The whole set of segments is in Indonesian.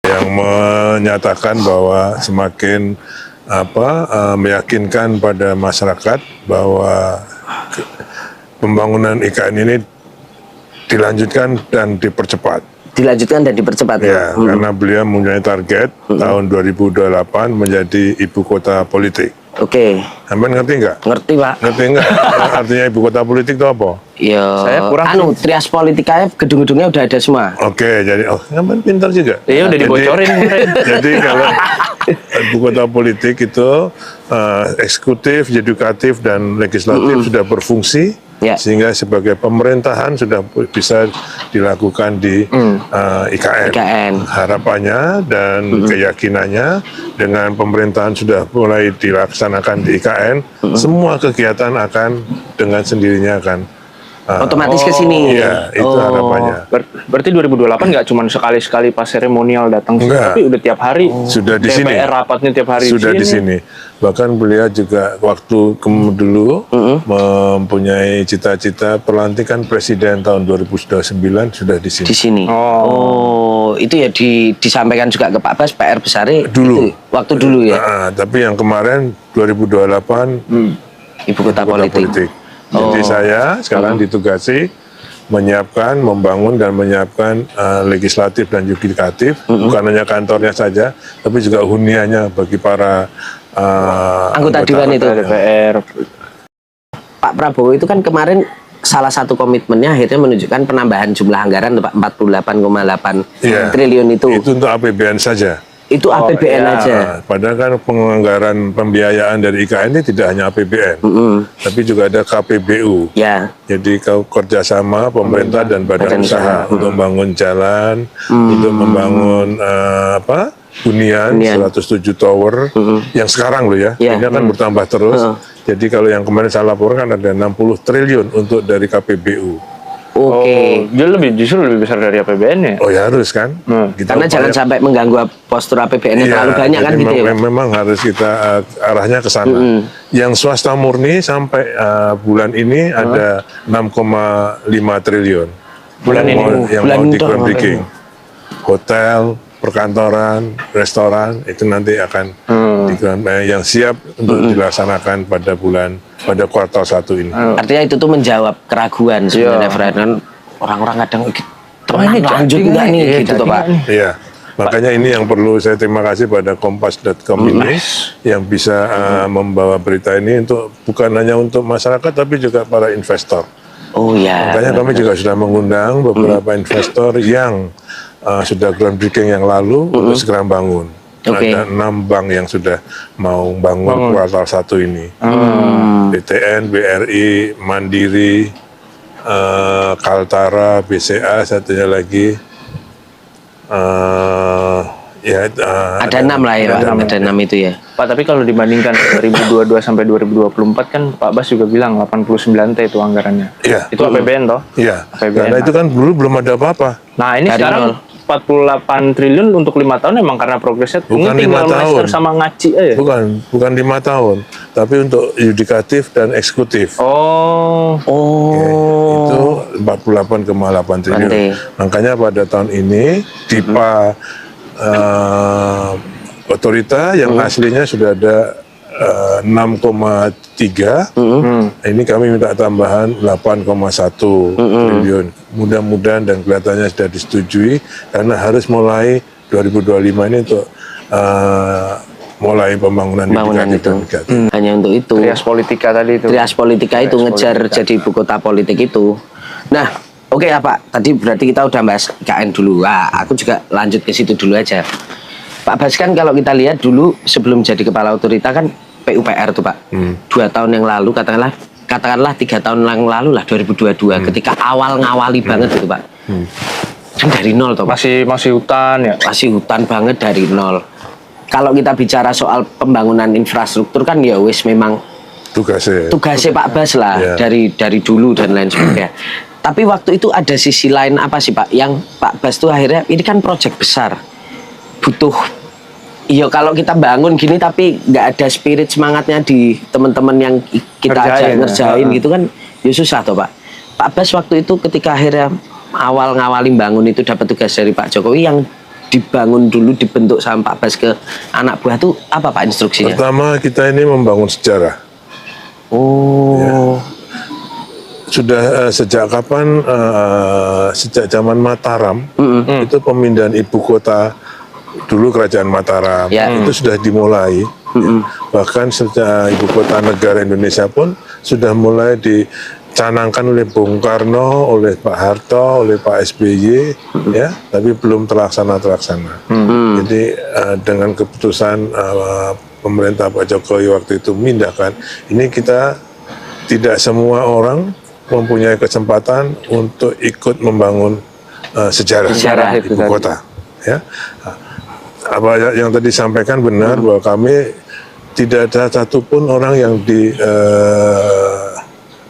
yang menyatakan bahwa semakin meyakinkan pada masyarakat bahwa pembangunan IKN ini dilanjutkan dan dipercepat. Dilanjutkan dan dipercepat ya. Karena beliau mempunyai target tahun 2028 menjadi ibu kota politik. Oke. Sampai ngerti nggak? Ngerti, Pak. Ngerti nggak? Artinya ibu kota politik itu apa? Iya. Saya kurang. Trias Politikanya gedung-gedungnya udah ada semua. Oke, jadi Sampai pintar juga. Iya, udah dibocorin. Jadi kalau ibu kota politik itu eksekutif, yudikatif, dan legislatif sudah berfungsi. Ya. Sehingga sebagai pemerintahan sudah bisa dilakukan di IKN. Harapannya dan keyakinannya dengan pemerintahan sudah mulai dilaksanakan di IKN, semua kegiatan akan dengan sendirinya akan otomatis ke sini. Iya, itu harapannya. Berarti 2028 nggak cuma sekali-sekali pas seremonial datang, tapi udah tiap hari. Sudah di sini. DPR rapatnya tiap hari. Sudah di sini. Bahkan beliau juga waktu dulu mempunyai cita-cita pelantikan presiden tahun 2009 sudah di sini. Di sini. Oh, itu ya disampaikan juga ke Pak Bas PR besarnya dulu. Itu, waktu dulu ya. Tapi yang kemarin 2028 ibu kota politik. Jadi saya sekarang ditugasi menyiapkan, membangun dan menyiapkan legislatif dan yudikatif, bukan hanya kantornya saja, tapi juga huniannya bagi para anggota dewan itu. DPR. Pak Prabowo itu kan kemarin salah satu komitmennya akhirnya menunjukkan penambahan jumlah anggaran Pak 48,8 triliun itu. Itu untuk APBN saja. Itu APBN aja. Padahal kan penganggaran pembiayaan dari IKN ini tidak hanya APBN, tapi juga ada KPBU. Ya. Jadi kerjasama pemerintah dan badan usaha untuk membangun jalan, untuk membangun hunian 107 tower yang sekarang loh ya. Ini akan bertambah terus. Jadi kalau yang kemarin saya laporkan ada 60 triliun untuk dari KPBU. Oke. Dia justru lebih besar dari APBN ya? Oh ya harus kan? Karena jangan sampai mengganggu postur APBN terlalu banyak kan gitu ya? Memang harus kita arahnya ke sana. Yang swasta murni sampai bulan ini ada 6,5 triliun. Bulan ini? Yang mau di groundbreaking. Hotel, perkantoran, restoran itu nanti akan yang siap untuk dilaksanakan pada kuartal 1 ini. Artinya itu tuh menjawab keraguan sebenarnya, Fred. Orang-orang kadang ini lanjut enggak nih gitu toh, Pak. Iya. Makanya ini yang perlu saya terima kasih pada kompas.com ini yang bisa membawa berita ini bukan hanya untuk masyarakat tapi juga para investor. Oh ya. Makanya kami juga sudah mengundang beberapa investor yang sudah groundbreaking yang lalu untuk segera bangun. Ada 6 bank yang sudah mau bangun kuartal 1 ini. BTN, BRI, Mandiri, Kaltara, BCA, satunya lagi. Ada 6 lah ya, Pak. Ada 6 itu ya. Pak, tapi kalau dibandingkan 2022 sampai 2024 kan Pak Bas juga bilang 89 T itu anggarannya. Iya. Itu APBN toh? Iya. APBN. Karena itu kan dulu belum ada apa-apa. Nah ini Dari sekarang 48 triliun untuk 5 tahun emang karena progresnya bukan 5 tahun sama ngaci aja. Bukan 5 tahun, tapi untuk yudikatif dan eksekutif. Itu 48,8 triliun. Makanya pada tahun ini DIPA otorita yang aslinya sudah ada 6,3. Ini kami minta tambahan 8,1 triliun. Mudah-mudahan dan kelihatannya sudah disetujui karena harus mulai 2025 ini untuk mulai pembangunan itu. Hanya untuk itu. Trias Politika tadi itu. Trias Politika itu ngejar jadi ibu kota politik itu. Nah, oke ya Pak. Tadi berarti kita udah bahas IKN dulu. Aku juga lanjut ke situ dulu aja. Pak Bas kan kalau kita lihat dulu sebelum jadi kepala otorita kan PUPR tuh Pak. 2 tahun yang lalu katakanlah 3 tahun yang lalu lah 2022 ketika awal ngawali banget gitu Pak. Kan dari nol tuh Pak. Masih hutan ya. Masih hutan banget dari nol. Kalau kita bicara soal pembangunan infrastruktur kan ya wis memang tugasnya Pak Bas lah dari dulu dan lain sebagainya. Tapi waktu itu ada sisi lain apa sih Pak yang Pak Bas tuh akhirnya ini kan proyek besar. Butuh kalau kita bangun gini tapi nggak ada spirit semangatnya di teman-teman yang kita ajak ngerjain gitu kan ya susah toh Pak. Pak Bas waktu itu ketika akhirnya awal ngawalin bangun itu dapat tugas dari Pak Jokowi yang dibangun dulu, dibentuk sama Pak Bas ke anak buah tuh apa Pak instruksinya? Pertama kita ini membangun sejarah. Oh. Sudah sejak kapan? Sejak zaman Mataram itu pemindahan ibu kota, dulu kerajaan Mataram itu sudah dimulai. Bahkan sejak ibu kota negara Indonesia pun sudah mulai dicanangkan oleh Bung Karno, oleh Pak Harto, oleh Pak SBY, ya, tapi belum terlaksana. Jadi dengan keputusan pemerintah Pak Jokowi waktu itu memindahkan, ini kita tidak semua orang mempunyai kesempatan untuk ikut membangun sejarah ibu kota. Ya, apa yang tadi disampaikan benar bahwa kami tidak ada satupun orang yang di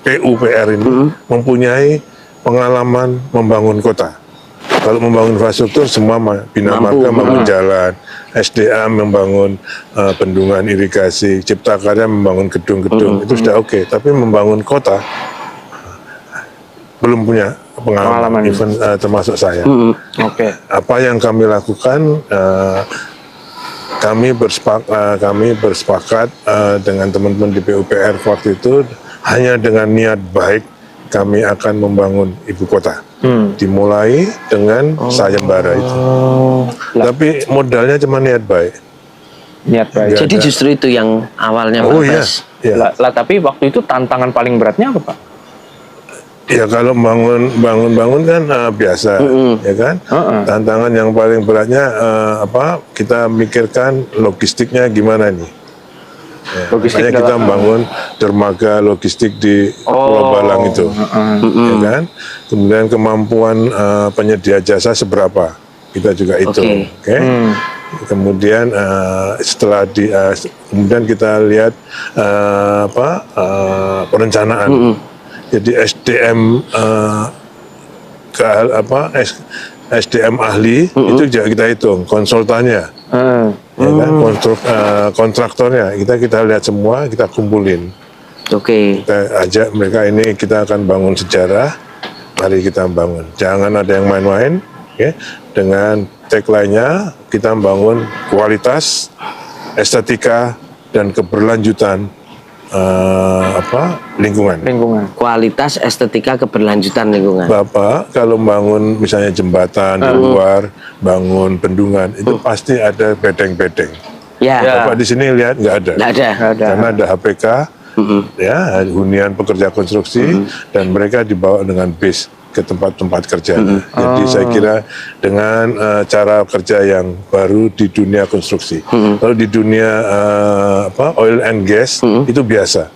PUPR ini mempunyai pengalaman membangun kota. Kalau membangun infrastruktur semua Bina Marga membangun jalan, SDA membangun bendungan irigasi, Cipta Karya membangun gedung-gedung, itu sudah oke. Tapi membangun kota belum punya pengalaman even termasuk saya. Apa yang kami lakukan, kami bersepakat dengan teman-teman di PUPR waktu itu, hanya dengan niat baik kami akan membangun ibu kota. Dimulai dengan sayembara itu. Tapi modalnya cuma niat baik. Jadi justru itu yang awalnya Pak Bas. Lah tapi waktu itu tantangan paling beratnya apa Pak? Ya kalau bangun kan biasa, ya kan. Tantangan yang paling beratnya kita mikirkan logistiknya gimana nih. Ya, makanya kita membangun dermaga logistik di Pulau Balang itu, ya kan. Kemudian kemampuan penyedia jasa seberapa kita juga hitung, oke. Kemudian setelah kemudian kita lihat perencanaan. Jadi SDM SDM ahli itu juga kita hitung, konsultannya, ya kan? Kontraktornya kita lihat semua, kita kumpulin. Kita ajak mereka, ini kita akan bangun sejarah, mari kita bangun. Jangan ada yang main-main, okay? Dengan tagline-nya kita membangun kualitas, estetika dan keberlanjutan lingkungan. Kualitas, estetika, keberlanjutan lingkungan. Bapak kalau bangun misalnya jembatan di luar, bangun bendungan, itu pasti ada bedeng-bedeng. Bapak di sini lihat nggak ada. Karena ada HPK, ya, hunian pekerja konstruksi, dan mereka dibawa dengan bis ke tempat-tempat kerja. Jadi saya kira dengan cara kerja yang baru di dunia konstruksi. Kalau di dunia oil and gas itu biasa.